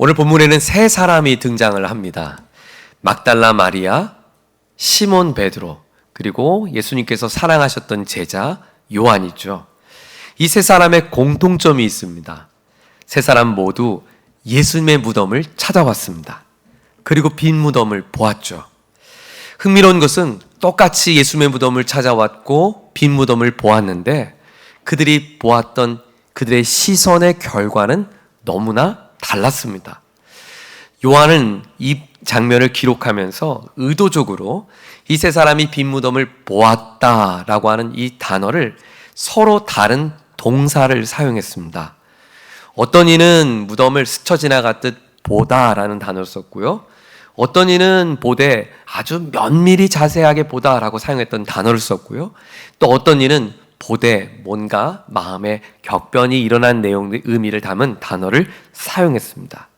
오늘 본문에는 세 사람이 등장을 합니다. 막달라 마리아, 시몬 베드로, 그리고 예수님께서 사랑하셨던 제자 요한이죠. 이 세 사람의 공통점이 있습니다. 세 사람 모두 예수님의 무덤을 찾아왔습니다. 그리고 빈 무덤을 보았죠. 흥미로운 것은 똑같이 예수님의 무덤을 찾아왔고 빈 무덤을 보았는데 그들이 보았던 그들의 시선의 결과는 너무나 달랐습니다. 요한은 이 장면을 기록하면서 의도적으로 이 세 사람이 빈 무덤을 보았다라고 하는 이 단어를 서로 다른 동사를 사용했습니다. 어떤 이는 무덤을 스쳐 지나갔듯 보다라는 단어를 썼고요. 어떤 이는 보되 아주 면밀히 자세하게 보다라고 사용했던 단어를 썼고요. 또 어떤 이는 보되 뭔가 마음에 격변이 일어난 내용의 의미를 담은 단어를 사용했습니다.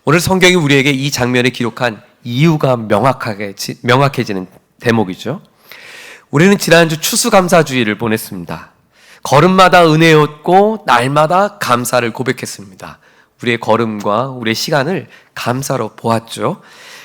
오늘 성경이 우리에게 이 장면을 기록한 이유가 명확해지는 대목이죠. 우리는 지난주 추수감사주일을 보냈습니다. 걸음마다 은혜였고 날마다 감사를 고백했습니다. 우리의 걸음과 우리의 시간을 감사로 보았죠.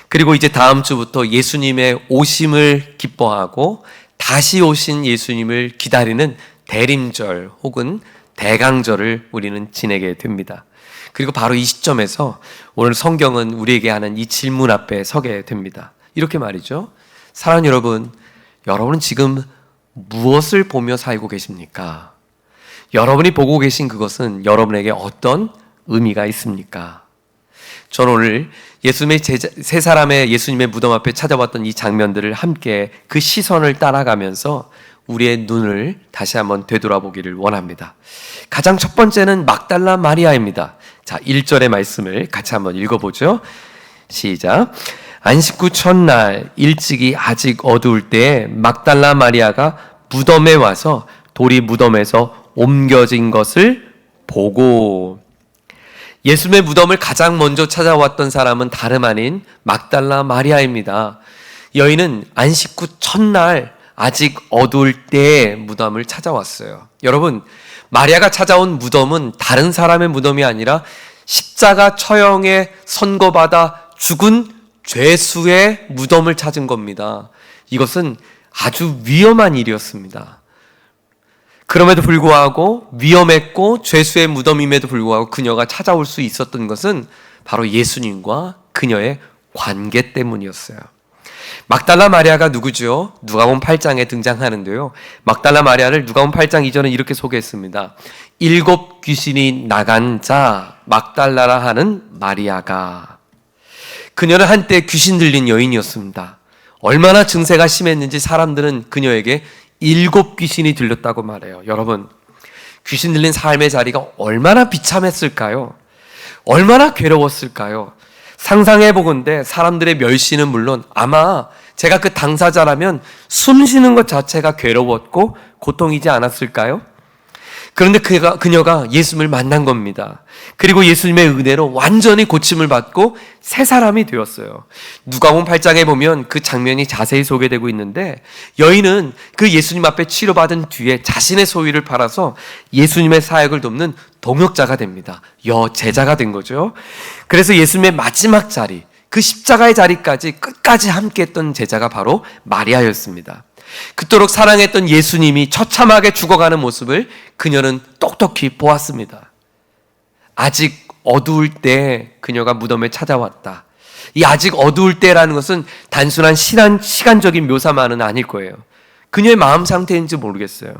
그리고 이제 다음 주부터 예수님의 오심을 기뻐하고 다시 오신 예수님을 기다리는 대림절 혹은 대강절을 우리는 지내게 됩니다. 그리고 바로 이 시점에서 오늘 성경은 우리에게 하는 이 질문 앞에 서게 됩니다. 이렇게 말이죠. 사랑하는 여러분, 여러분은 지금 무엇을 보며 살고 계십니까? 여러분이 보고 계신 그것은 여러분에게 어떤 의미가 있습니까? 저는 오늘 예수님의 세 사람의 예수님의 무덤 앞에 찾아왔던 이 장면들을 함께 그 시선을 따라가면서 우리의 눈을 다시 한번 되돌아보기를 원합니다. 가장 첫 번째는 막달라 마리아입니다. 자, 1절의 말씀을 같이 한번 읽어보죠. 시작. 안식 후 첫날 일찍이 아직 어두울 때에 막달라 마리아가 무덤에 와서 돌이 무덤에서 옮겨진 것을 보고. 예수님의 무덤을 가장 먼저 찾아왔던 사람은 다름 아닌 막달라 마리아입니다. 여인은 안식 후 첫날 아직 어두울 때에 무덤을 찾아왔어요. 여러분, 마리아가 찾아온 무덤은 다른 사람의 무덤이 아니라 십자가 처형에 선고받아 죽은 죄수의 무덤을 찾은 겁니다. 이것은 아주 위험한 일이었습니다. 그럼에도 불구하고 위험했고 죄수의 무덤임에도 불구하고 그녀가 찾아올 수 있었던 것은 바로 예수님과 그녀의 관계 때문이었어요. 막달라 마리아가 누구죠? 누가복음 8장에 등장하는데요. 막달라 마리아를 누가복음 8장 이전에 이렇게 소개했습니다. 7 귀신이 나간 자 막달라라 하는 마리아가. 그녀는 한때 귀신 들린 여인이었습니다. 얼마나 증세가 심했는지 사람들은 그녀에게 7 귀신이 들렸다고 말해요. 여러분, 귀신 들린 삶의 자리가 얼마나 비참했을까요? 얼마나 괴로웠을까요? 상상해보건대 사람들의 멸시는 물론 아마 제가 그 당사자라면 숨 쉬는 것 자체가 괴로웠고 고통이지 않았을까요? 그런데 그녀가 예수님을 만난 겁니다. 그리고 예수님의 은혜로 완전히 고침을 받고 새 사람이 되었어요. 누가복음 8장에 보면 그 장면이 자세히 소개되고 있는데 여인은 그 예수님 앞에 치료받은 뒤에 자신의 소유를 팔아서 예수님의 사역을 돕는 동역자가 됩니다. 여제자가 된 거죠. 그래서 예수님의 마지막 자리, 그 십자가의 자리까지 끝까지 함께했던 제자가 바로 마리아였습니다. 그토록 사랑했던 예수님이 처참하게 죽어가는 모습을 그녀는 똑똑히 보았습니다. 아직 어두울 때 그녀가 무덤에 찾아왔다. 이 아직 어두울 때라는 것은 단순한 시간적인 묘사만은 아닐 거예요. 그녀의 마음 상태인지 모르겠어요.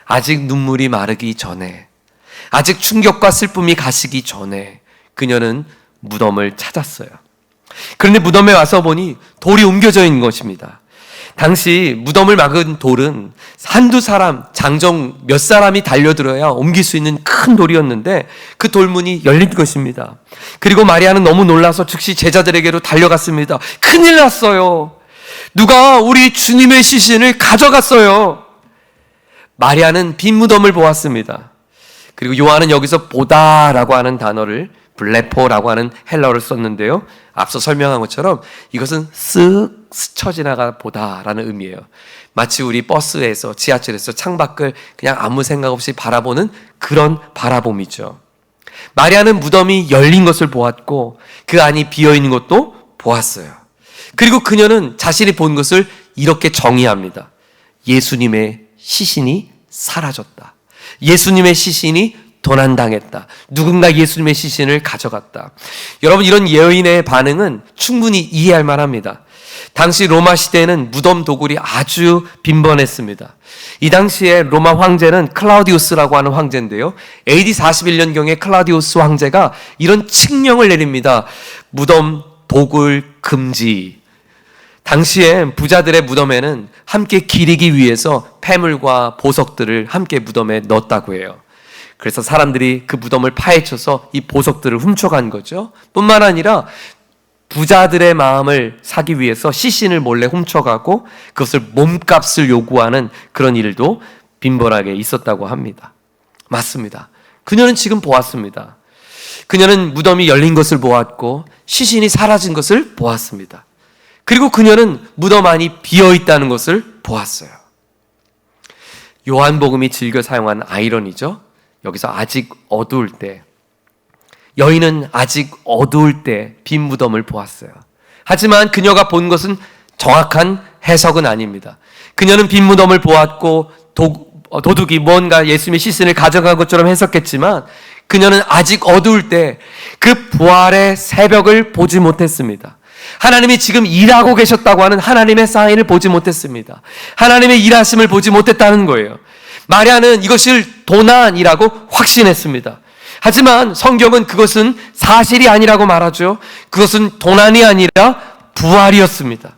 아직 눈물이 마르기 전에, 아직 충격과 슬픔이 가시기 전에 그녀는 무덤을 찾았어요. 그런데 무덤에 와서 보니 돌이 옮겨져 있는 것입니다. 당시 무덤을 막은 돌은 한두 사람, 장정 몇 사람이 달려들어야 옮길 수 있는 큰 돌이었는데 그 돌문이 열린 것입니다. 그리고 마리아는 너무 놀라서 즉시 제자들에게로 달려갔습니다. 큰일 났어요. 누가 우리 주님의 시신을 가져갔어요. 마리아는 빈 무덤을 보았습니다. 그리고 요한은 여기서 보다라고 하는 단어를 블레포라고 하는 헬라어를 썼는데요. 앞서 설명한 것처럼 이것은 쓱 스쳐 지나가 보다라는 의미예요. 마치 우리 버스에서 지하철에서 창밖을 그냥 아무 생각 없이 바라보는 그런 바라봄이죠. 마리아는 무덤이 열린 것을 보았고 그 안이 비어있는 것도 보았어요. 그리고 그녀는 자신이 본 것을 이렇게 정의합니다. 예수님의 시신이 사라졌다. 예수님의 시신이 도난당했다. 누군가 예수님의 시신을 가져갔다. 여러분, 이런 여인의 반응은 충분히 이해할 만합니다. 당시 로마 시대에는 무덤 도굴이 아주 빈번했습니다. 이 당시에 로마 황제는 클라우디우스라고 하는 황제인데요, AD 41년경에 클라우디우스 황제가 이런 칙령을 내립니다. 무덤 도굴 금지. 당시에 부자들의 무덤에는 함께 기리기 위해서 폐물과 보석들을 함께 무덤에 넣었다고 해요. 그래서 사람들이 그 무덤을 파헤쳐서 이 보석들을 훔쳐간 거죠. 뿐만 아니라 부자들의 마음을 사기 위해서 시신을 몰래 훔쳐가고 그것을 몸값을 요구하는 그런 일도 빈번하게 있었다고 합니다. 맞습니다. 그녀는 지금 보았습니다. 그녀는 무덤이 열린 것을 보았고 시신이 사라진 것을 보았습니다. 그리고 그녀는 무덤 안이 비어있다는 것을 보았어요. 요한복음이 즐겨 사용한 아이러니죠. 여기서 아직 어두울 때, 여인은 아직 어두울 때 빈 무덤을 보았어요. 하지만 그녀가 본 것은 정확한 해석은 아닙니다. 그녀는 빈 무덤을 보았고 도둑이 뭔가 예수님의 시신을 가져간 것처럼 해석했지만 그녀는 아직 어두울 때 그 부활의 새벽을 보지 못했습니다. 하나님이 지금 일하고 계셨다고 하는 하나님의 사인을 보지 못했습니다. 하나님의 일하심을 보지 못했다는 거예요. 마리아는 이것을 도난이라고 확신했습니다. 하지만 성경은 그것은 사실이 아니라고 말하죠. 그것은 도난이 아니라 부활이었습니다.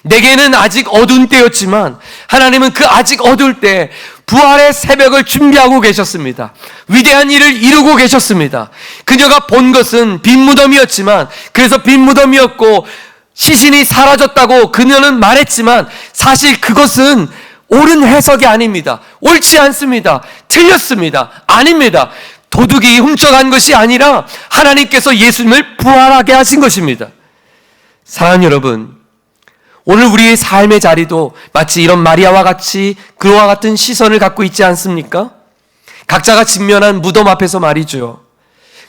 내게는 아직 어두운 때였지만 하나님은 그 아직 어두울 때 부활의 새벽을 준비하고 계셨습니다. 위대한 일을 이루고 계셨습니다. 그녀가 본 것은 빈 무덤이었지만, 그래서 빈 무덤이었고 시신이 사라졌다고 그녀는 말했지만 사실 그것은 옳은 해석이 아닙니다. 옳지 않습니다. 틀렸습니다. 아닙니다. 도둑이 훔쳐간 것이 아니라 하나님께서 예수님을 부활하게 하신 것입니다. 사랑하는 여러분, 오늘 우리의 삶의 자리도 마치 이런 마리아와 같이 그와 같은 시선을 갖고 있지 않습니까? 각자가 직면한 무덤 앞에서 말이죠.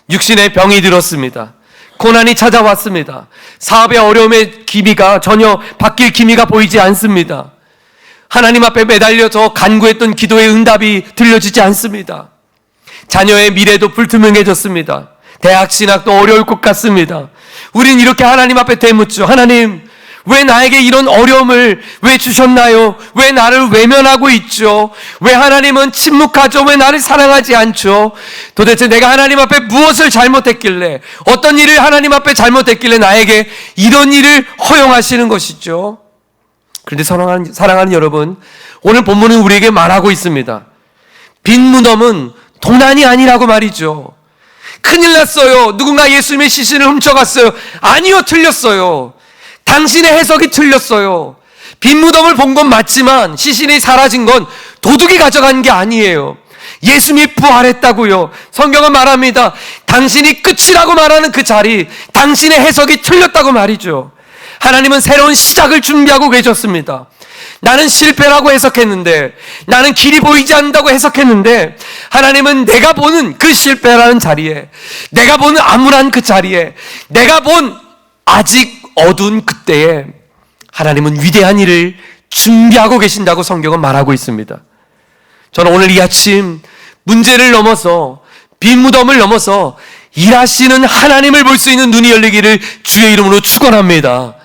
육신의 병이 들었습니다. 고난이 찾아왔습니다. 사업의 어려움의 기미가 전혀 바뀔 기미가 보이지 않습니다. 하나님 앞에 매달려서 간구했던 기도의 응답이 들려지지 않습니다. 자녀의 미래도 불투명해졌습니다. 대학 진학도 어려울 것 같습니다. 우린 이렇게 하나님 앞에 되묻죠. 하나님, 왜 나에게 이런 어려움을 왜 주셨나요? 왜 나를 외면하고 있죠? 왜 하나님은 침묵하죠? 왜 나를 사랑하지 않죠? 도대체 내가 하나님 앞에 무엇을 잘못했길래, 어떤 일을 하나님 앞에 잘못했길래 나에게 이런 일을 허용하시는 것이죠? 그런데 사랑하는 여러분, 오늘 본문은 우리에게 말하고 있습니다. 빈 무덤은 도난이 아니라고 말이죠. 큰일 났어요. 누군가 예수님의 시신을 훔쳐갔어요. 아니요, 틀렸어요. 당신의 해석이 틀렸어요. 빈 무덤을 본 건 맞지만 시신이 사라진 건 도둑이 가져간 게 아니에요. 예수님이 부활했다고요. 성경은 말합니다. 당신이 끝이라고 말하는 그 자리, 당신의 해석이 틀렸다고 말이죠. 하나님은 새로운 시작을 준비하고 계셨습니다. 나는 실패라고 해석했는데, 나는 길이 보이지 않는다고 해석했는데, 하나님은 내가 보는 그 실패라는 자리에, 내가 보는 암울한 그 자리에, 내가 본 아직 어두운 그때에 하나님은 위대한 일을 준비하고 계신다고 성경은 말하고 있습니다. 저는 오늘 이 아침 문제를 넘어서, 빈 무덤을 넘어서 일하시는 하나님을 볼 수 있는 눈이 열리기를 주의 이름으로 축원합니다.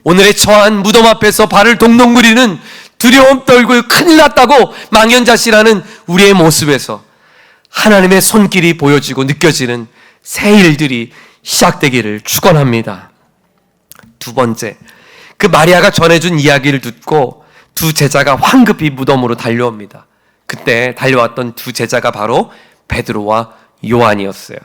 오늘의 처한 무덤 앞에서 발을 동동구리는, 두려움 떨고 큰일 났다고 망연자실하는 우리의 모습에서 하나님의 손길이 보여지고 느껴지는 새 일들이 시작되기를 축원합니다. 두 번째, 그 마리아가 전해준 이야기를 듣고 두 제자가 황급히 무덤으로 달려옵니다. 그때 달려왔던 두 제자가 바로 베드로와 요한이었어요.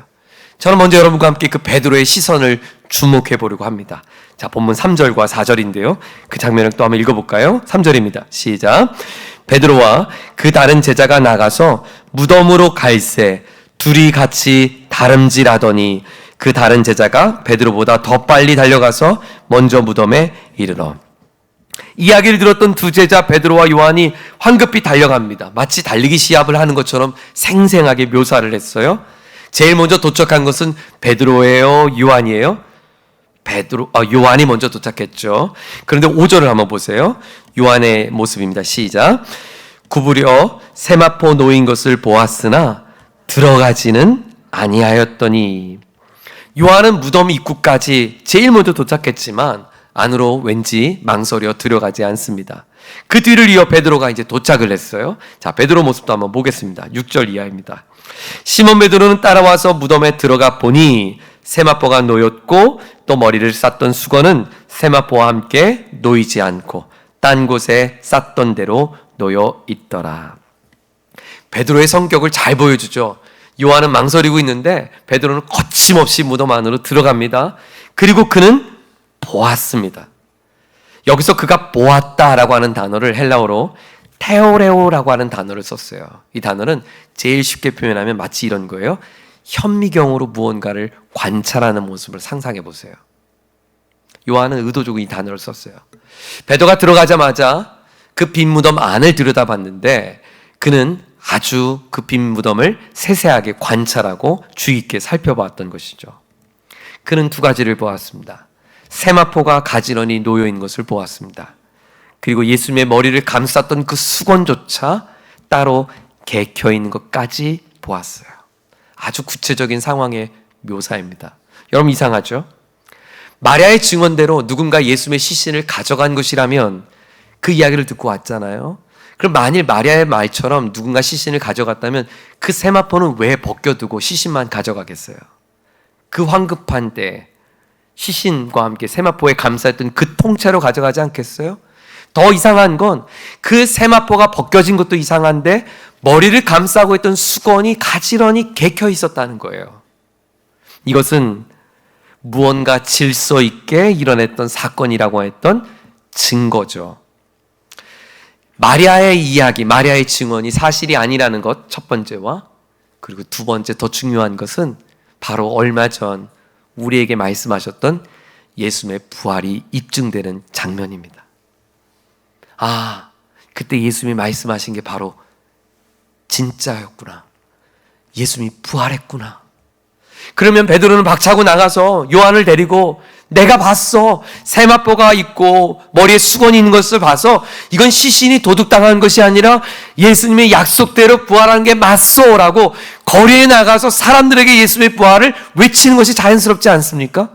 저는 먼저 여러분과 함께 그 베드로의 시선을 주목해 보려고 합니다. 자, 본문 3절과 4절인데요. 그 장면을 또 한번 읽어볼까요? 3절입니다. 시작. 베드로와 그 다른 제자가 나가서 무덤으로 갈새 둘이 같이 다름질하더니 그 다른 제자가 베드로보다 더 빨리 달려가서 먼저 무덤에 이르러. 이야기를 들었던 두 제자 베드로와 요한이 황급히 달려갑니다. 마치 달리기 시합을 하는 것처럼 생생하게 묘사를 했어요. 제일 먼저 도착한 것은 베드로예요, 요한이에요? 요한이 먼저 도착했죠. 그런데 5절을 한번 보세요. 요한의 모습입니다. 시작. 구부려 세마포 놓인 것을 보았으나 들어가지는 아니하였더니. 요한은 무덤 입구까지 제일 먼저 도착했지만 안으로 왠지 망설여 들어가지 않습니다. 그 뒤를 이어 베드로가 이제 도착을 했어요. 자, 베드로 모습도 한번 보겠습니다. 6절 이하입니다. 시몬 베드로는 따라와서 무덤에 들어가 보니 세마포가 놓였고 또 머리를 쌌던 수건은 세마포와 함께 놓이지 않고 딴 곳에 쌌던 대로 놓여 있더라. 베드로의 성격을 잘 보여주죠. 요한은 망설이고 있는데 베드로는 거침없이 무덤 안으로 들어갑니다. 그리고 그는 보았습니다. 여기서 그가 보았다라고 하는 단어를 헬라어로 테오레오라고 하는 단어를 썼어요. 이 단어는 제일 쉽게 표현하면 마치 이런 거예요. 현미경으로 무언가를 관찰하는 모습을 상상해 보세요. 요한은 의도적으로 이 단어를 썼어요. 베드로가 들어가자마자 그 빈 무덤 안을 들여다봤는데 그는 아주 그 빈 무덤을 세세하게 관찰하고 주의 있게 살펴봤던 것이죠. 그는 두 가지를 보았습니다. 세마포가 가지런히 놓여있는 것을 보았습니다. 그리고 예수님의 머리를 감쌌던 그 수건조차 따로 개켜있는 것까지 보았어요. 아주 구체적인 상황의 묘사입니다. 여러분 이상하죠? 마리아의 증언대로 누군가 예수님의 시신을 가져간 것이라면 그 이야기를 듣고 왔잖아요. 그럼 만일 마리아의 말처럼 누군가 시신을 가져갔다면 그 세마포는 왜 벗겨두고 시신만 가져가겠어요? 그 황급한 때 시신과 함께 세마포에 감싸있던 그 통째로 가져가지 않겠어요? 더 이상한 건 그 세마포가 벗겨진 것도 이상한데 머리를 감싸고 있던 수건이 가지런히 개켜 있었다는 거예요. 이것은 무언가 질서 있게 일어났던 사건이라고 했던 증거죠. 마리아의 이야기, 마리아의 증언이 사실이 아니라는 것 첫 번째와 그리고 두 번째 더 중요한 것은 바로 얼마 전 우리에게 말씀하셨던 예수님의 부활이 입증되는 장면입니다. 아, 그때 예수님이 말씀하신 게 바로 진짜였구나. 예수님이 부활했구나. 그러면 베드로는 박차고 나가서 요한을 데리고 내가 봤어. 세마포가 있고 머리에 수건이 있는 것을 봐서 이건 시신이 도둑당한 것이 아니라 예수님의 약속대로 부활한 게 맞소라고 거리에 나가서 사람들에게 예수님의 부활을 외치는 것이 자연스럽지 않습니까?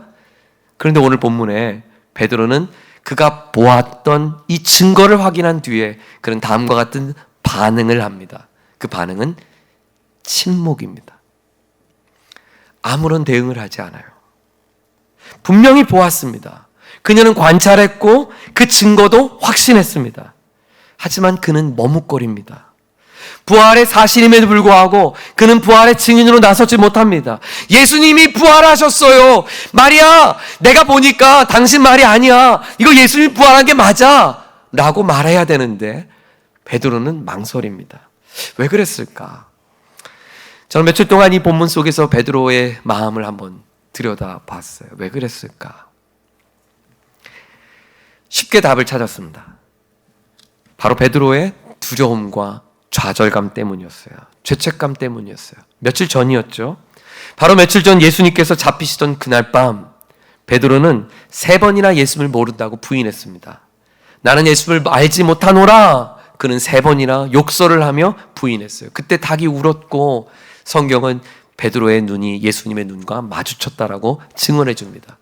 그런데 오늘 본문에 베드로는 그가 보았던 이 증거를 확인한 뒤에 그는 다음과 같은 반응을 합니다. 그 반응은 침묵입니다. 아무런 대응을 하지 않아요. 분명히 보았습니다. 그녀는 관찰했고 그 증거도 확신했습니다. 하지만 그는 머뭇거립니다. 부활의 사실임에도 불구하고 그는 부활의 증인으로 나서지 못합니다. 예수님이 부활하셨어요. 마리아, 내가 보니까 당신 말이 아니야. 이거 예수님이 부활한 게 맞아. 라고 말해야 되는데 베드로는 망설입니다. 왜 그랬을까? 저는 며칠 동안 이 본문 속에서 베드로의 마음을 한번 들여다봤어요. 왜 그랬을까? 쉽게 답을 찾았습니다. 바로 베드로의 두려움과 좌절감 때문이었어요. 죄책감 때문이었어요. 며칠 전이었죠. 바로 며칠 전 예수님께서 잡히시던 그날 밤 베드로는 3번이나 예수님을 모른다고 부인했습니다. 나는 예수님을 알지 못하노라. 그는 3번이나 욕설을 하며 부인했어요. 그때 닭이 울었고 성경은 베드로의 눈이 예수님의 눈과 마주쳤다라고 증언해 줍니다.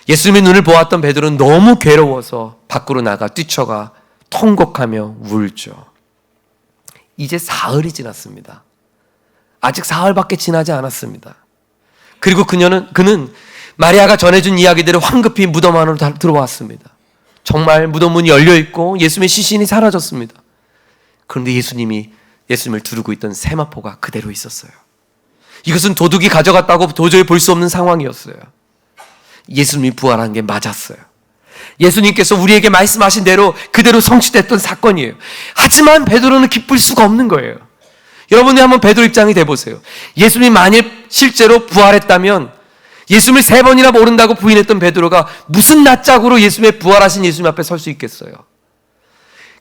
예수님의 눈을 보았던 베드로는 너무 괴로워서 밖으로 나가 뛰쳐가 통곡하며 울죠. 이제 사흘이 지났습니다. 아직 사흘밖에 지나지 않았습니다. 그리고 그는 마리아가 전해준 이야기대로 황급히 무덤 안으로 들어왔습니다. 정말 무덤 문이 열려있고 예수님의 시신이 사라졌습니다. 그런데 예수님을 두르고 있던 세마포가 그대로 있었어요. 이것은 도둑이 가져갔다고 도저히 볼 수 없는 상황이었어요. 예수님이 부활한 게 맞았어요. 예수님께서 우리에게 말씀하신 대로 그대로 성취됐던 사건이에요. 하지만 베드로는 기쁠 수가 없는 거예요. 여러분이 한번 베드로 입장이 돼보세요. 예수님이 만일 실제로 부활했다면 예수님을 3번이나 모른다고 부인했던 베드로가 무슨 낯짝으로 예수님의 부활하신 예수님 앞에 설 수 있겠어요?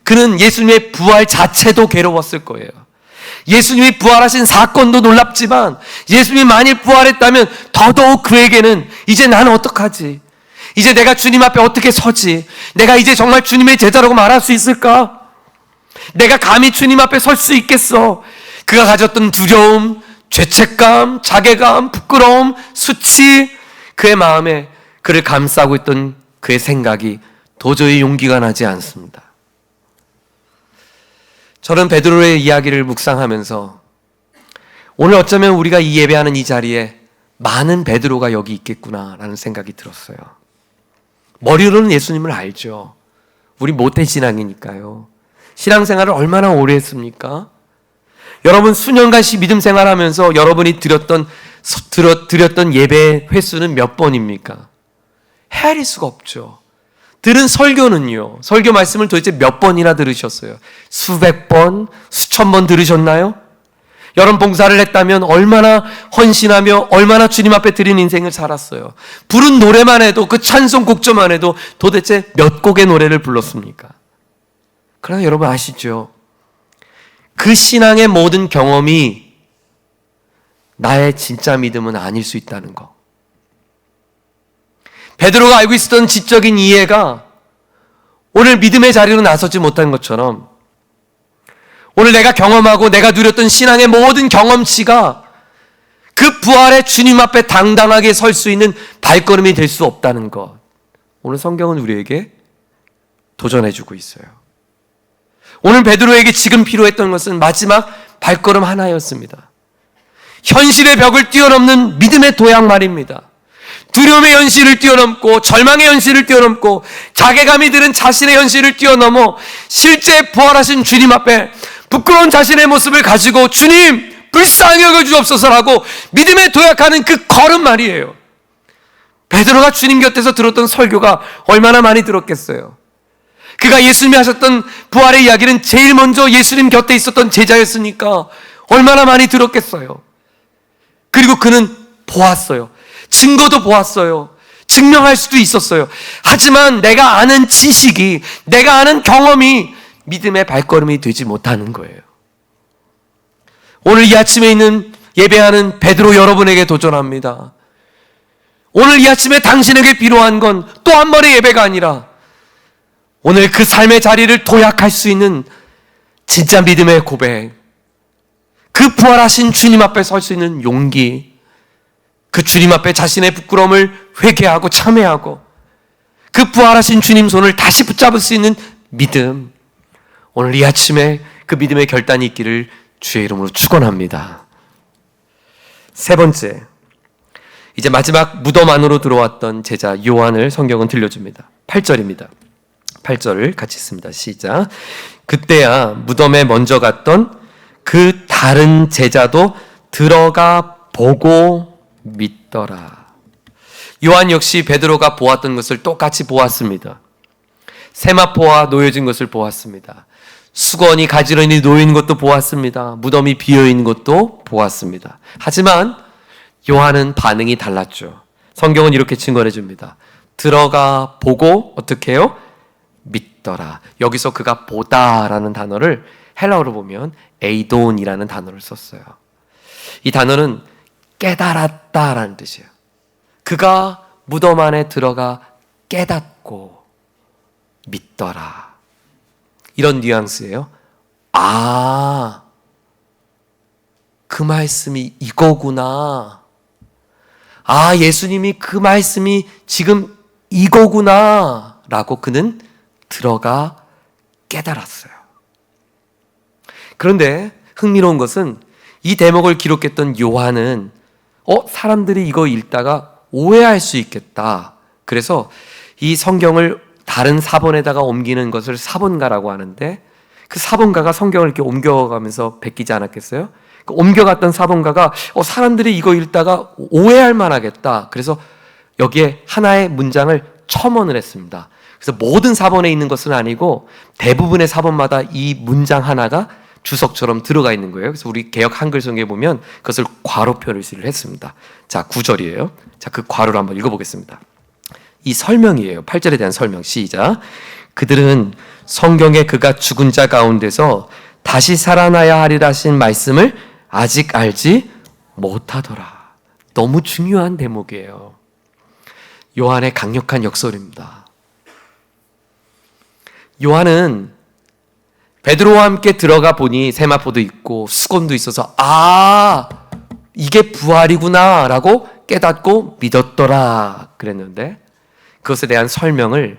그는 예수님의 부활 자체도 괴로웠을 거예요. 예수님이 부활하신 사건도 놀랍지만 예수님이 만일 부활했다면 더더욱 그에게는 이제 나는 어떡하지? 이제 내가 주님 앞에 어떻게 서지? 내가 이제 정말 주님의 제자라고 말할 수 있을까? 내가 감히 주님 앞에 설 수 있겠어? 그가 가졌던 두려움, 죄책감, 자괴감, 부끄러움, 수치, 그의 마음에 그를 감싸고 있던 그의 생각이 도저히 용기가 나지 않습니다. 저는 베드로의 이야기를 묵상하면서 오늘 어쩌면 우리가 이 예배하는 이 자리에 많은 베드로가 여기 있겠구나라는 생각이 들었어요. 머리로는 예수님을 알죠. 우리 모태신앙이니까요. 신앙생활을 얼마나 오래 했습니까? 여러분 수년간 믿음 생활하면서 여러분이 드렸던 예배 횟수는 몇 번입니까? 헤아릴 수가 없죠. 들은 설교는요. 설교 말씀을 도대체 몇 번이나 들으셨어요? 수백 번, 수천 번 들으셨나요? 여러분 봉사를 했다면 얼마나 헌신하며 얼마나 주님 앞에 드린 인생을 살았어요. 부른 노래만 해도 그 찬송 곡조만 해도 도대체 몇 곡의 노래를 불렀습니까? 그러나 여러분 아시죠? 그 신앙의 모든 경험이 나의 진짜 믿음은 아닐 수 있다는 거. 베드로가 알고 있었던 지적인 이해가 오늘 믿음의 자리로 나서지 못한 것처럼 오늘 내가 경험하고 내가 누렸던 신앙의 모든 경험치가 그 부활의 주님 앞에 당당하게 설 수 있는 발걸음이 될 수 없다는 것. 오늘 성경은 우리에게 도전해주고 있어요. 오늘 베드로에게 지금 필요했던 것은 마지막 발걸음 하나였습니다. 현실의 벽을 뛰어넘는 믿음의 도약 말입니다. 두려움의 현실을 뛰어넘고 절망의 현실을 뛰어넘고 자괴감이 드는 자신의 현실을 뛰어넘어 실제 부활하신 주님 앞에 부끄러운 자신의 모습을 가지고 주님 불쌍히 여겨주옵소서라고 믿음에 도약하는 그 걸음 말이에요. 베드로가 주님 곁에서 들었던 설교가 얼마나 많이 들었겠어요. 그가 예수님이 하셨던 부활의 이야기는 제일 먼저 예수님 곁에 있었던 제자였으니까 얼마나 많이 들었겠어요. 그리고 그는 보았어요. 증거도 보았어요. 증명할 수도 있었어요. 하지만 내가 아는 지식이, 내가 아는 경험이 믿음의 발걸음이 되지 못하는 거예요. 오늘 이 아침에 있는 예배하는 베드로 여러분에게 도전합니다. 오늘 이 아침에 당신에게 필요한 건 또 한 번의 예배가 아니라 오늘 그 삶의 자리를 도약할 수 있는 진짜 믿음의 고백, 그 부활하신 주님 앞에 설 수 있는 용기, 그 주님 앞에 자신의 부끄러움을 회개하고 참회하고 그 부활하신 주님 손을 다시 붙잡을 수 있는 믿음, 오늘 이 아침에 그 믿음의 결단이 있기를 주의 이름으로 축원합니다. 세 번째, 이제 마지막 무덤 안으로 들어왔던 제자 요한을 성경은 들려줍니다. 8절입니다. 8절을 같이 읽습니다. 시작. 그때야 무덤에 먼저 갔던 그 다른 제자도 들어가 보고 믿더라. 요한 역시 베드로가 보았던 것을 똑같이 보았습니다. 세마포가 놓여진 것을 보았습니다. 수건이 가지런히 놓인 것도 보았습니다. 무덤이 비어있는 것도 보았습니다. 하지만 요한은 반응이 달랐죠. 성경은 이렇게 증거해 줍니다. 들어가 보고 어떻게 해요? 믿더라. 여기서 그가 보다라는 단어를 헬라어로 보면 에이돈이라는 단어를 썼어요. 이 단어는 깨달았다라는 뜻이에요. 그가 무덤 안에 들어가 깨닫고 믿더라. 이런 뉘앙스예요. 아, 그 말씀이 이거구나. 아, 예수님이 그 말씀이 지금 이거구나 라고 그는 들어가 깨달았어요. 그런데 흥미로운 것은 이 대목을 기록했던 요한은 사람들이 이거 읽다가 오해할 수 있겠다. 그래서 이 성경을 다른 사본에다가 옮기는 것을 사본가라고 하는데 그 사본가가 성경을 이렇게 옮겨가면서 베끼지 않았겠어요? 그 옮겨갔던 사본가가 사람들이 이거 읽다가 오해할 만하겠다. 그래서 여기에 하나의 문장을 첨언을 했습니다. 그래서 모든 사본에 있는 것은 아니고 대부분의 사본마다 이 문장 하나가 주석처럼 들어가 있는 거예요. 그래서 우리 개역 한글 성경에 보면 그것을 괄호 표시를 했습니다. 자, 9절이에요. 자, 그 괄호를 한번 읽어보겠습니다. 이 설명이에요. 8절에 대한 설명. 시작. 그들은 성경에 그가 죽은 자 가운데서 다시 살아나야 하리라 하신 말씀을 아직 알지 못하더라. 너무 중요한 대목이에요. 요한의 강력한 역설입니다. 요한은 베드로와 함께 들어가 보니 세마포도 있고 수건도 있어서 이게 부활이구나 라고 깨닫고 믿었더라 그랬는데, 그것에 대한 설명을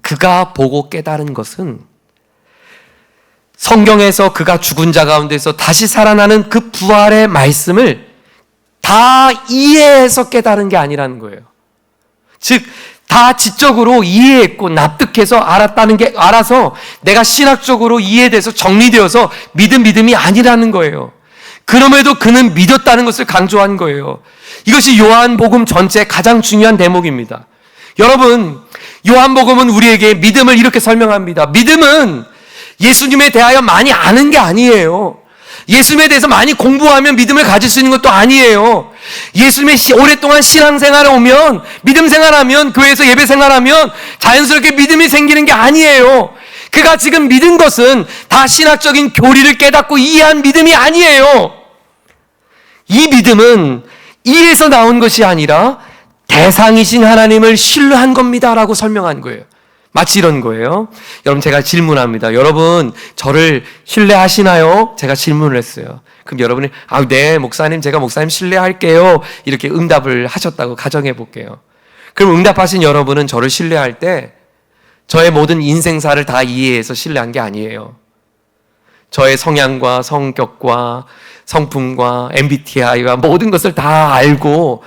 그가 보고 깨달은 것은 성경에서 그가 죽은 자 가운데서 다시 살아나는 그 부활의 말씀을 다 이해해서 깨달은 게 아니라는 거예요. 즉, 다 지적으로 이해했고 납득해서 알아서 내가 신학적으로 이해돼서 정리되어서 믿음이 아니라는 거예요. 그럼에도 그는 믿었다는 것을 강조한 거예요. 이것이 요한복음 전체의 가장 중요한 대목입니다. 여러분, 요한복음은 우리에게 믿음을 이렇게 설명합니다. 믿음은 예수님에 대하여 많이 아는 게 아니에요. 예수님에 대해서 많이 공부하면 믿음을 가질 수 있는 것도 아니에요. 예수님의 오랫동안 신앙생활에 오면, 믿음 생활하면, 교회에서 예배 생활하면 자연스럽게 믿음이 생기는 게 아니에요. 그가 지금 믿은 것은 다 신학적인 교리를 깨닫고 이해한 믿음이 아니에요. 이 믿음은 이에서 나온 것이 아니라 대상이신 하나님을 신뢰한 겁니다 라고 설명한 거예요. 마치 이런 거예요. 여러분, 제가 질문합니다. 여러분, 저를 신뢰하시나요? 제가 질문을 했어요. 그럼 여러분이 네, 목사님, 제가 목사님 신뢰할게요, 이렇게 응답을 하셨다고 가정해 볼게요. 그럼 응답하신 여러분은 저를 신뢰할 때 저의 모든 인생사를 다 이해해서 신뢰한 게 아니에요. 저의 성향과 성격과 성품과 MBTI와 모든 것을 다 알고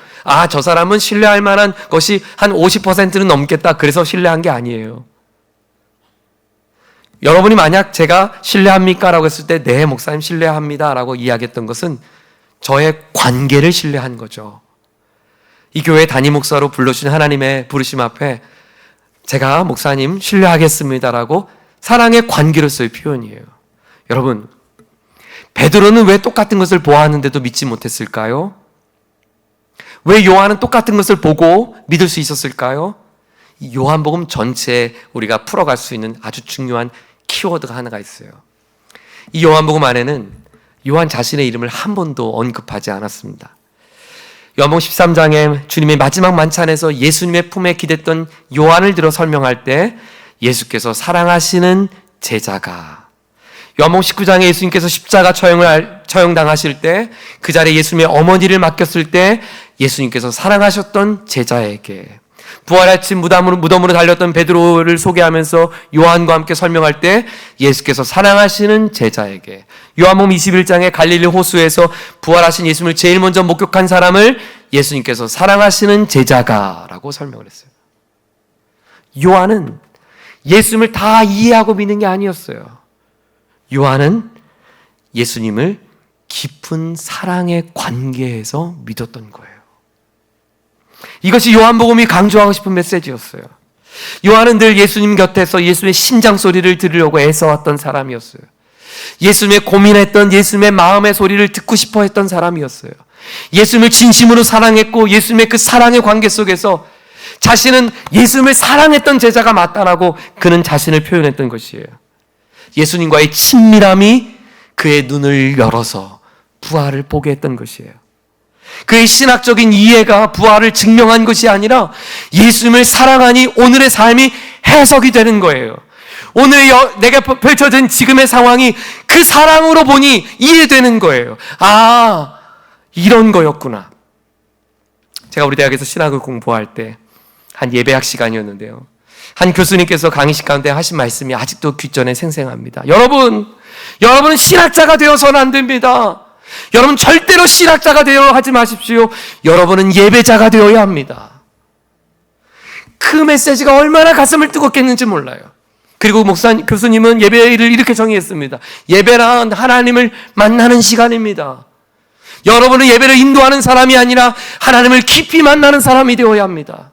저 사람은 신뢰할 만한 것이 한 50%는 넘겠다, 그래서 신뢰한 게 아니에요. 여러분이 만약 제가 신뢰합니까? 라고 했을 때 네, 목사님 신뢰합니다 라고 이야기했던 것은 저의 관계를 신뢰한 거죠. 이 교회 담임 목사로 불러주신 하나님의 부르심 앞에 제가 목사님 신뢰하겠습니다 라고 사랑의 관계로서의 표현이에요. 여러분, 베드로는 왜 똑같은 것을 보았는데도 믿지 못했을까요? 왜 요한은 똑같은 것을 보고 믿을 수 있었을까요? 요한복음 전체에 우리가 풀어갈 수 있는 아주 중요한 키워드가 하나가 있어요. 이 요한복음 안에는 요한 자신의 이름을 한 번도 언급하지 않았습니다. 요한복음 13장에 주님의 마지막 만찬에서 예수님의 품에 기댔던 요한을 들어 설명할 때 예수께서 사랑하시는 제자가, 요한복음 19장에 예수님께서 십자가 처형당하실 때 그 자리에 예수님의 어머니를 맡겼을 때 예수님께서 사랑하셨던 제자에게, 부활의 아침 무덤으로 달렸던 베드로를 소개하면서 요한과 함께 설명할 때 예수께서 사랑하시는 제자에게, 요한복음 21장에 갈릴리 호수에서 부활하신 예수님을 제일 먼저 목격한 사람을 예수님께서 사랑하시는 제자가 라고 설명을 했어요. 요한은 예수님을 다 이해하고 믿는 게 아니었어요. 요한은 예수님을 깊은 사랑의 관계에서 믿었던 거예요. 이것이 요한복음이 강조하고 싶은 메시지였어요. 요한은 늘 예수님 곁에서 예수님의 심장 소리를 들으려고 애써왔던 사람이었어요. 예수님의 고민했던 예수님의 마음의 소리를 듣고 싶어 했던 사람이었어요. 예수님을 진심으로 사랑했고 예수님의 그 사랑의 관계 속에서 자신은 예수님을 사랑했던 제자가 맞다라고 그는 자신을 표현했던 것이에요. 예수님과의 친밀함이 그의 눈을 열어서 부활을 보게 했던 것이에요. 그의 신학적인 이해가 부활을 증명한 것이 아니라 예수님을 사랑하니 오늘의 삶이 해석이 되는 거예요. 오늘 내가 펼쳐진 지금의 상황이 그 사랑으로 보니 이해되는 거예요. 이런 거였구나. 제가 우리 대학에서 신학을 공부할 때 한 예배학 시간이었는데요, 한 교수님께서 강의실 가운데 하신 말씀이 아직도 귓전에 생생합니다. 여러분은 신학자가 되어서는 안 됩니다. 여러분 절대로 신학자가 되어 하지 마십시오. 여러분은 예배자가 되어야 합니다. 그 메시지가 얼마나 가슴을 뜨겁겠는지 몰라요. 그리고 교수님은 예배를 이렇게 정의했습니다. 예배란 하나님을 만나는 시간입니다. 여러분은 예배를 인도하는 사람이 아니라 하나님을 깊이 만나는 사람이 되어야 합니다.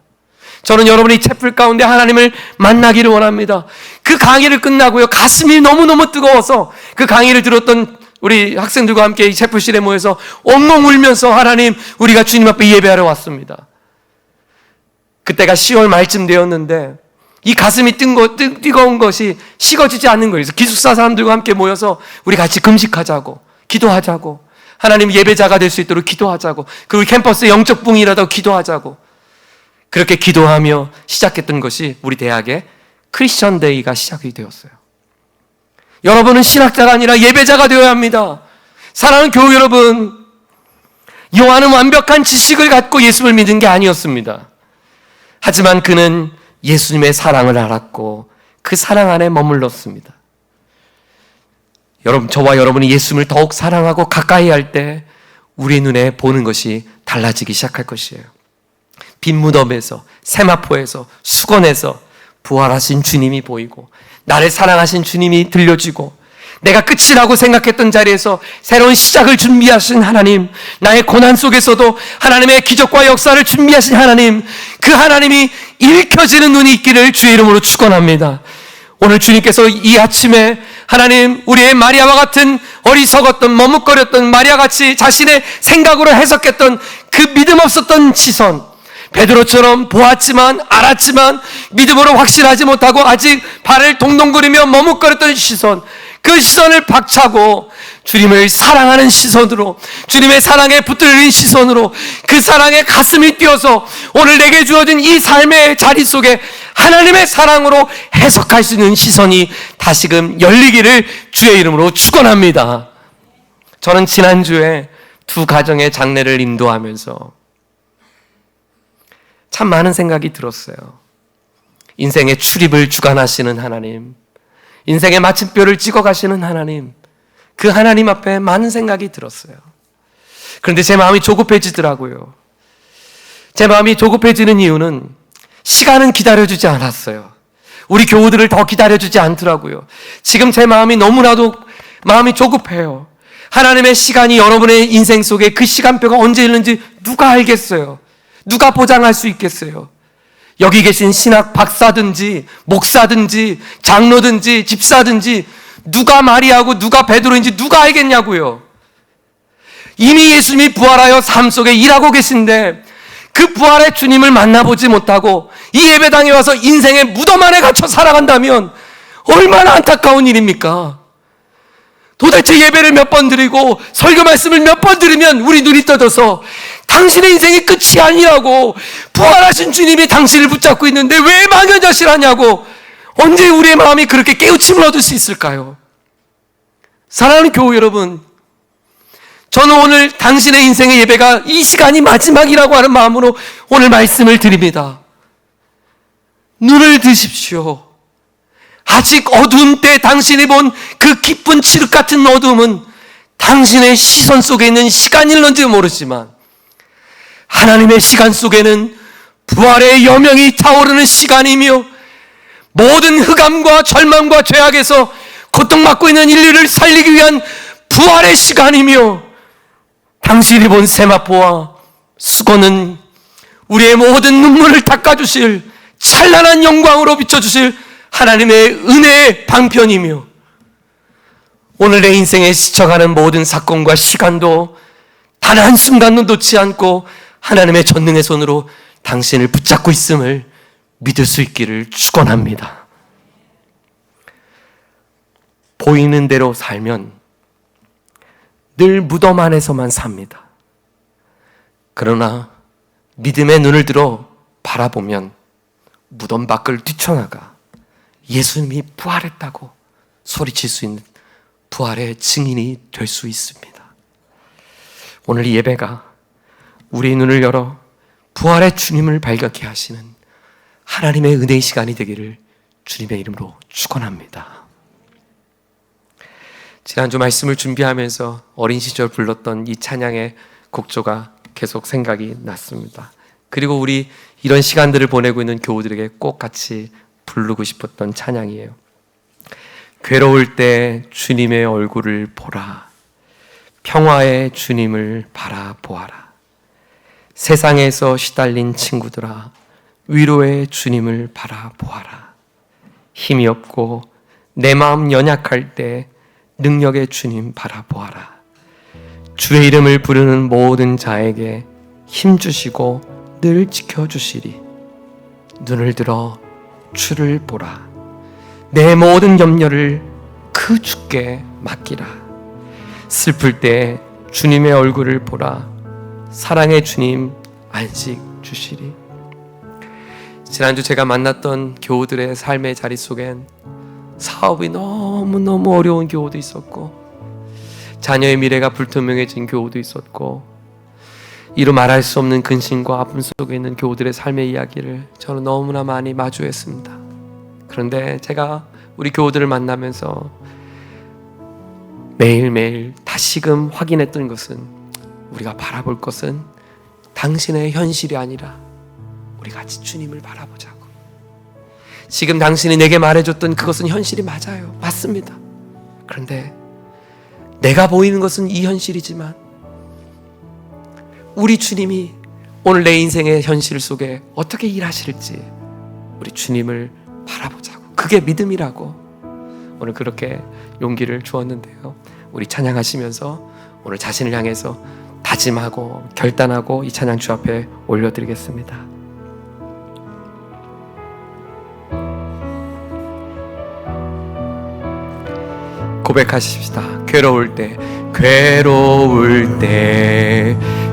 저는 여러분이 채플 가운데 하나님을 만나기를 원합니다. 그 강의를 끝나고요, 가슴이 너무너무 뜨거워서 그 강의를 들었던 우리 학생들과 함께 이 채플실에 모여서 엉엉 울면서 하나님, 우리가 주님 앞에 예배하러 왔습니다. 그때가 10월 말쯤 되었는데 이 가슴이 뜨거운 것이 식어지지 않는 거예요. 그래서 기숙사 사람들과 함께 모여서 우리 같이 금식하자고, 기도하자고, 하나님 예배자가 될 수 있도록 기도하자고, 그리고 캠퍼스 영적 붕이라도 기도하자고, 그렇게 기도하며 시작했던 것이 우리 대학의 크리스천 데이가 시작이 되었어요. 여러분은 신학자가 아니라 예배자가 되어야 합니다. 사랑하는 교우 여러분, 요한은 완벽한 지식을 갖고 예수를 믿은 게 아니었습니다. 하지만 그는 예수님의 사랑을 알았고 그 사랑 안에 머물렀습니다. 여러분, 저와 여러분이 예수님을 더욱 사랑하고 가까이 할 때 우리 눈에 보는 것이 달라지기 시작할 것이에요. 빈 무덤에서, 세마포에서, 수건에서 부활하신 주님이 보이고 나를 사랑하신 주님이 들려지고 내가 끝이라고 생각했던 자리에서 새로운 시작을 준비하신 하나님, 나의 고난 속에서도 하나님의 기적과 역사를 준비하신 하나님, 그 하나님이 읽혀지는 눈이 있기를 주의 이름으로 축원합니다. 오늘 주님께서 이 아침에 하나님, 우리의 마리아와 같은 어리석었던, 머뭇거렸던 마리아같이 자신의 생각으로 해석했던 그 믿음 없었던 시선, 베드로처럼 보았지만 알았지만 믿음으로 확신하지 못하고 아직 발을 동동거리며 머뭇거렸던 시선, 그 시선을 박차고 주님을 사랑하는 시선으로, 주님의 사랑에 붙들린 시선으로, 그 사랑에 가슴이 뛰어서 오늘 내게 주어진 이 삶의 자리 속에 하나님의 사랑으로 해석할 수 있는 시선이 다시금 열리기를 주의 이름으로 축원합니다. 저는 지난주에 두 가정의 장례를 인도하면서 참 많은 생각이 들었어요. 인생의 출입을 주관하시는 하나님, 인생의 마침표를 찍어가시는 하나님, 그 하나님 앞에 많은 생각이 들었어요. 그런데 제 마음이 조급해지더라고요. 제 마음이 조급해지는 이유는 시간은 기다려주지 않았어요. 우리 교우들을 더 기다려주지 않더라고요. 지금 제 마음이 너무나도 마음이 조급해요. 하나님의 시간이 여러분의 인생 속에 그 시간표가 언제 있는지 누가 알겠어요? 누가 보장할 수 있겠어요? 여기 계신 신학 박사든지 목사든지 장로든지 집사든지 누가 마리아고 누가 베드로인지 누가 알겠냐고요. 이미 예수님이 부활하여 삶 속에 일하고 계신데 그 부활의 주님을 만나보지 못하고 이 예배당에 와서 인생의 무덤 안에 갇혀 살아간다면 얼마나 안타까운 일입니까? 도대체 예배를 몇 번 드리고 설교 말씀을 몇 번 들으면 우리 눈이 떠져서 당신의 인생이 끝이 아니라고, 부활하신 주님이 당신을 붙잡고 있는데 왜 망연자실하냐고, 언제 우리의 마음이 그렇게 깨우침을 얻을 수 있을까요? 사랑하는 교우 여러분, 저는 오늘 당신의 인생의 예배가 이 시간이 마지막이라고 하는 마음으로 오늘 말씀을 드립니다. 눈을 드십시오. 아직 어두운 때 당신이 본 그 깊은 칠흑 같은 어두움은 당신의 시선 속에 있는 시간일런지 모르지만 하나님의 시간 속에는 부활의 여명이 타오르는 시간이며 모든 흑암과 절망과 죄악에서 고통받고 있는 인류를 살리기 위한 부활의 시간이며 당신이 본 세마포와 수건은 우리의 모든 눈물을 닦아주실 찬란한 영광으로 비춰주실 하나님의 은혜의 방편이며 오늘 내 인생에 스쳐가는 모든 사건과 시간도 단 한순간도 놓지 않고 하나님의 전능의 손으로 당신을 붙잡고 있음을 믿을 수 있기를 축원합니다. 보이는 대로 살면 늘 무덤 안에서만 삽니다. 그러나 믿음의 눈을 들어 바라보면 무덤 밖을 뛰쳐나가 예수님이 부활했다고 소리칠 수 있는 부활의 증인이 될 수 있습니다. 오늘 이 예배가 우리의 눈을 열어 부활의 주님을 발견케 하시는 하나님의 은혜의 시간이 되기를 주님의 이름으로 축원합니다. 지난주 말씀을 준비하면서 어린 시절 불렀던 이 찬양의 곡조가 계속 생각이 났습니다. 그리고 우리 이런 시간들을 보내고 있는 교우들에게 꼭 같이 부르고 싶었던 찬양이에요. 괴로울 때 주님의 얼굴을 보라. 평화의 주님을 바라보아라. 세상에서 시달린 친구들아, 위로의 주님을 바라보아라. 힘이 없고 내 마음 연약할 때 능력의 주님 바라보아라. 주의 이름을 부르는 모든 자에게 힘주시고 늘 지켜주시리. 눈을 들어 주를 보라. 내 모든 염려를 그 주께 맡기라. 슬플 때 주님의 얼굴을 보라. 사랑의 주님 안식 주시리. 지난주 제가 만났던 교우들의 삶의 자리 속엔 사업이 너무너무 어려운 교우도 있었고, 자녀의 미래가 불투명해진 교우도 있었고, 이루 말할 수 없는 근심과 아픔 속에 있는 교우들의 삶의 이야기를 저는 너무나 많이 마주했습니다. 그런데 제가 우리 교우들을 만나면서 매일매일 다시금 확인했던 것은, 우리가 바라볼 것은 당신의 현실이 아니라 우리 같이 주님을 바라보자고. 지금 당신이 내게 말해줬던 그것은 현실이 맞아요. 맞습니다. 그런데 내가 보이는 것은 이 현실이지만 우리 주님이 오늘 내 인생의 현실 속에 어떻게 일하실지 우리 주님을 바라보자고. 그게 믿음이라고 오늘 그렇게 용기를 주었는데요. 우리 찬양하시면서 오늘 자신을 향해서 다짐하고 결단하고 이 찬양 주 앞에 올려드리겠습니다. 고백하십시다. 괴로울 때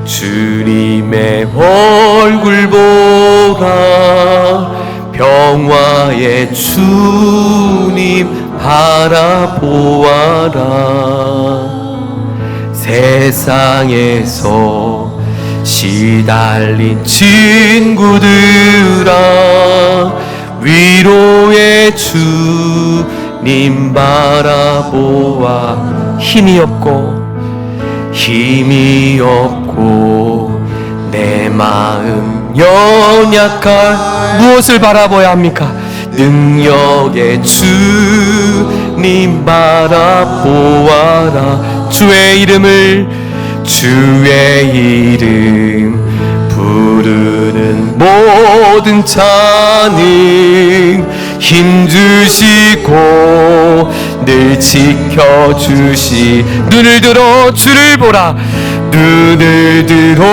주님의 얼굴 보라. 평화의 주님 바라보아라. 세상에서 시달린 친구들아, 위로의 주님 바라보아. 힘이 없고 내 마음 연약할 무엇을 바라봐야 합니까? 능력의 주님 바라보아라. 주의 이름 부르는 모든 자는 힘주시고 늘 지켜주시. 눈을 들어 주를 보라. 눈을 들어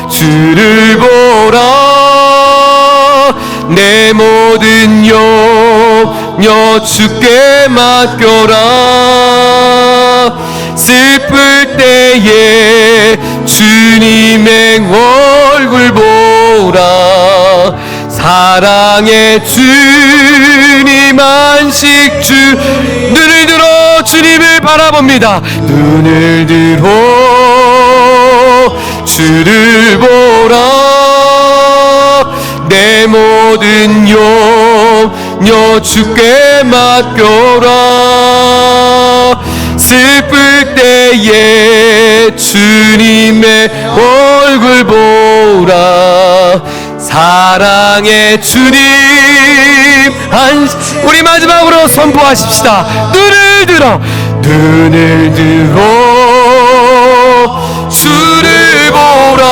주를 보라. 내 모든 염려 주께 맡겨라. 슬플 때에 주님의 얼굴 보라. 사랑의 주님 안식 주. 눈을 들어 주님을 바라봅니다. 눈을 들어 주를 보라. 내 모든 염려 주께 맡겨라. 슬플 때에 주님의 얼굴 보라. 사랑의 주님 우리 마지막으로 선포하십시다. 눈을 들어 주를 보라.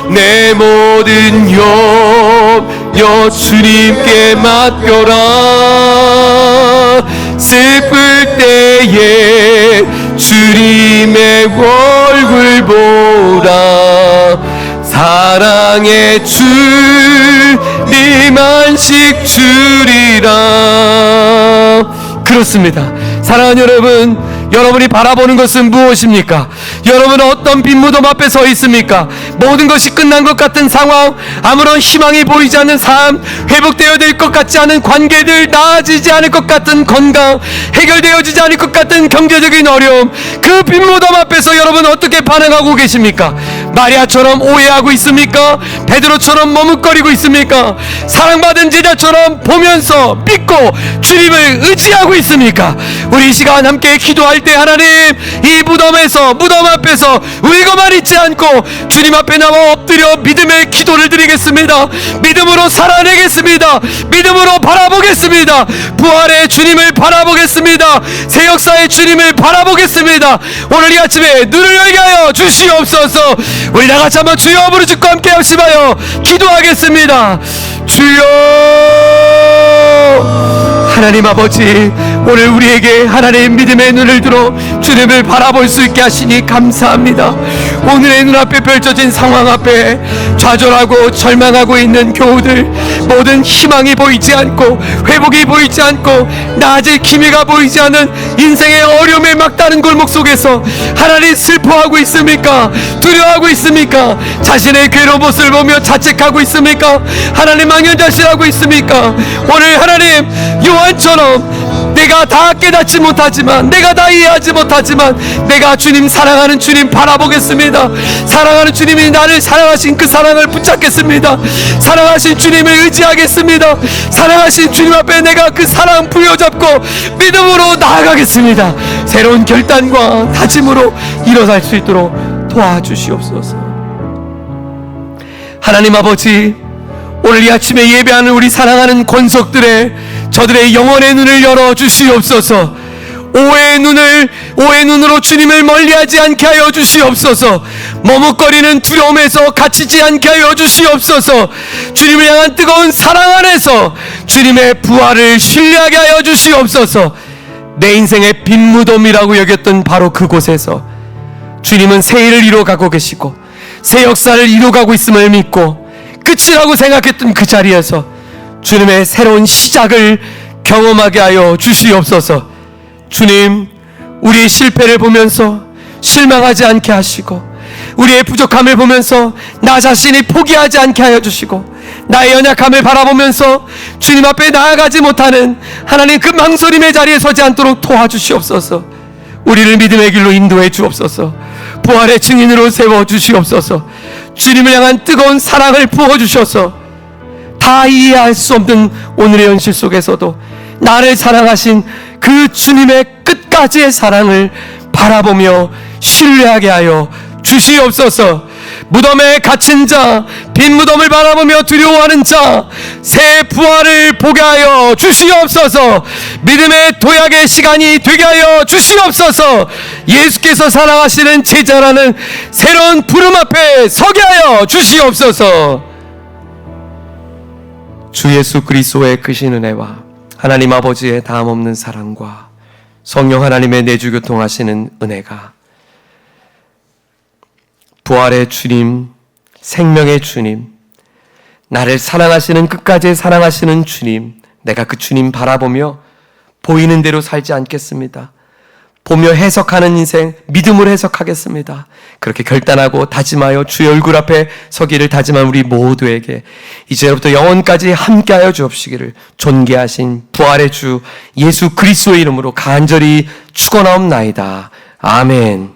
내 모든 염려 주님께 맡겨라. 슬플 때에 주님의 얼굴 보라. 사랑의 주님 안식 주리라. 그렇습니다. 사랑하는 여러분, 여러분이 바라보는 것은 무엇입니까? 여러분은 어떤 빈 무덤 앞에 서 있습니까? 모든 것이 끝난 것 같은 상황, 아무런 희망이 보이지 않는 삶, 회복되어야 될 것 같지 않은 관계들, 나아지지 않을 것 같은 건강, 해결되어지지 않을 것 같은 경제적인 어려움, 그 빈 무덤 앞에서 여러분 어떻게 반응하고 계십니까? 마리아처럼 오해하고 있습니까? 베드로처럼 머뭇거리고 있습니까? 사랑받은 제자처럼 보면서 믿고 주님을 의지하고 있습니까? 우리 이 시간 함께 기도할 때 하나님, 이 무덤 앞에서 울고만 있지 않고 주님 앞에 나와 엎드려 믿음의 기도를 드리겠습니다. 믿음으로 살아내겠습니다. 믿음으로 바라보겠습니다. 부활의 주님을 바라보겠습니다. 새 역사의 주님을 바라보겠습니다. 오늘 이 아침에 눈을 열게 하여 주시옵소서. 우리 다같이 한번 주여 부르짖고 함께 합심하여 기도하겠습니다. 주여. 하나님 아버지, 오늘 우리에게 하나님의 믿음의 눈을 들어 주님을 바라볼 수 있게 하시니 감사합니다. 오늘의 눈앞에 펼쳐진 상황 앞에 좌절하고 절망하고 있는 교우들, 모든 희망이 보이지 않고 회복이 보이지 않고 나아질 기미가 보이지 않는 인생의 어려움의 막다른 골목 속에서 하나님 슬퍼하고 있습니까? 두려워하고 있습니까? 자신의 괴로운 모습을 보며 자책하고 있습니까? 하나님 망연자실하고 있습니까? 오늘 하나님 요한처럼 내가 다 깨닫지 못하지만, 내가 다 이해하지 못하지만, 내가 주님 사랑하는 주님 바라보겠습니다. 사랑하는 주님이 나를 사랑하신 그 사랑을 붙잡겠습니다. 사랑하신 주님을 의지하겠습니다. 사랑하신 주님 앞에 내가 그 사랑 부여잡고 믿음으로 나아가겠습니다. 새로운 결단과 다짐으로 일어날 수 있도록 도와주시옵소서. 하나님 아버지, 오늘 이 아침에 예배하는 우리 사랑하는 권속들의 저들의 영혼의 눈을 열어 주시옵소서. 오해의 눈으로 주님을 멀리하지 않게 하여 주시옵소서. 머뭇거리는 두려움에서 갇히지 않게 하여 주시옵소서. 주님을 향한 뜨거운 사랑 안에서 주님의 부활을 신뢰하게 하여 주시옵소서. 내 인생의 빈 무덤이라고 여겼던 바로 그곳에서 주님은 새 일을 이루어가고 계시고 새 역사를 이루어가고 있음을 믿고, 끝이라고 생각했던 그 자리에서 주님의 새로운 시작을 경험하게 하여 주시옵소서. 주님, 우리의 실패를 보면서 실망하지 않게 하시고, 우리의 부족함을 보면서 나 자신이 포기하지 않게 하여 주시고, 나의 연약함을 바라보면서 주님 앞에 나아가지 못하는 하나님 그 망설임의 자리에 서지 않도록 도와주시옵소서. 우리를 믿음의 길로 인도해 주옵소서. 부활의 증인으로 세워 주시옵소서. 주님을 향한 뜨거운 사랑을 부어주셔서 다 이해할 수 없는 오늘의 현실 속에서도 나를 사랑하신 그 주님의 끝까지의 사랑을 바라보며 신뢰하게 하여 주시옵소서. 무덤에 갇힌 자, 빈 무덤을 바라보며 두려워하는 자, 새 부활을 보게 하여 주시옵소서. 믿음의 도약의 시간이 되게 하여 주시옵소서. 예수께서 사랑하시는 제자라는 새로운 부름 앞에 서게 하여 주시옵소서. 주 예수 그리스도의 크신 은혜와 하나님 아버지의 다함없는 사랑과 성령 하나님의 내주 교통하시는 은혜가, 부활의 주님, 생명의 주님, 나를 사랑하시는, 끝까지 사랑하시는 주님, 내가 그 주님 바라보며 보이는 대로 살지 않겠습니다. 보며 해석하는 인생, 믿음으로 해석하겠습니다. 그렇게 결단하고 다짐하여 주의 얼굴 앞에 서기를 다짐한 우리 모두에게 이제부터 영원까지 함께하여 주옵시기를 존귀하신 부활의 주 예수 그리스도의 이름으로 간절히 축원하옵나이다. 아멘.